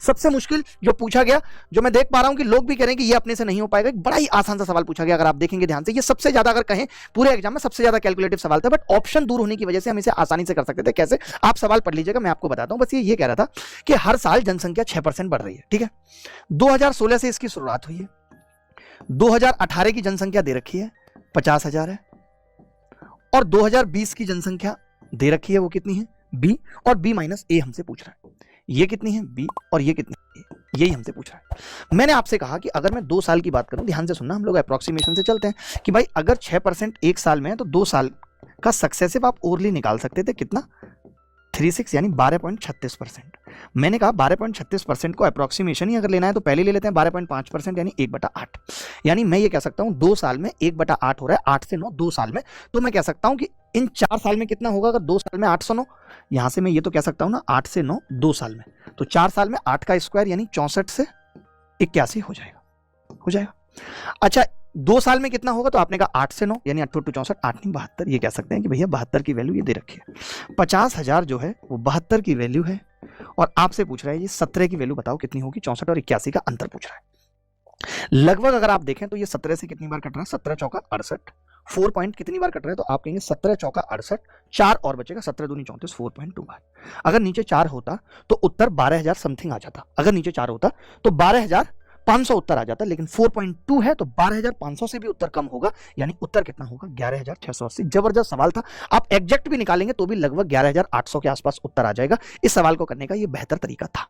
सबसे मुश्किल जो पूछा गया, जो मैं देख पा रहा हूं कि लोग भी कह रहे हैं कि ये अपने से नहीं हो पाएगा, एक बड़ा ही आसान सा सवाल पूछा गया। अगर आप देखेंगे ध्यान से, ये सबसे ज्यादा अगर कहें पूरे एग्जाम में सबसे ज्यादा कैलकुलेटिव सवाल था, बट ऑप्शन दूर होने की वजह से हम इसे आसानी से कर सकते थे। कैसे? आप सवाल पढ़ लीजिएगा, मैं आपको बताता हूं। बस ये कह रहा था कि हर साल जनसंख्या 6% बढ़ रही है, ठीक है। 2016 से इसकी शुरुआत हुई है। 2018 की जनसंख्या दे रखी है 50,000 है, और 2020 की जनसंख्या दे रखी है, वो कितनी है? बी, और बी माइनस ए हमसे पूछ रहा है। ये कितनी है? बी, और ये कितनी है? यही हमसे पूछ रहा है। मैंने आपसे कहा कि अगर मैं 2 साल की बात करूं, ध्यान से सुनना, हम लोग अप्रोक्सीमेशन से चलते हैं कि भाई अगर 6% एक साल में है तो 2 साल का सक्सेसिव आप ओरली निकाल सकते थे कितना? 36, यानी 12.36%। मैंने कहा 12.36% को अप्रोक्सीमेशन ही अगर लेना है तो पहले ले लेते हैं 12.5%, यानी 1/8। यानी मैं ये कह सकता हूं 2 साल में 1/8 हो रहा है, 8 से 9 2 साल में। तो मैं कह सकता हूं कि इन 4 साल में कितना होगा? अगर 2 साल में 8 से 9, यहां से मैं ये तो कह सकता हूं ना 8 से 9 2 साल में, तो 4 साल में 8 का स्क्वायर यानी 64 से 81 हो जाएगा। अच्छा, 2 साल में कितना होगा? तो आपने कहा 8 से 9, यानी 8 टू 64, 8 नहीं 72। ये कह सकते हैं कि भैया 72 की वैल्यू ये दे रखी है। 50,000 जो है वो 72 की वैल्यू है, और आपसे पूछ रहा है ये 17 की वैल्यू बताओ कितनी होगी। 64 और 81 का अंतर पूछ रहा है। लगभग अगर आप देखें तो ये 17 से कितनी बार कट रहा है? 17 चौका 68। 4 पॉइंट कितनी बार कट रहा है? तो आप कहेंगे 17 चौका 68, 4 और बचेगा, 17 दूनी 34, 4.2 बार। अगर नीचे 4 होता तो उत्तर 12,000 समथिंग आ जाता। अगर नीचे 4 होता तो 12,500 उत्तर आ जाता, लेकिन 4.2 है तो 12,500 से भी उत्तर कम होगा, यानी उत्तर कितना होगा? 11,680। जबरदस्त सवाल था। आप एग्जैक्ट भी निकालेंगे तो भी लगभग 11,800 के आसपास उत्तर आ जाएगा। इस सवाल को करने का ये बेहतर तरीका था।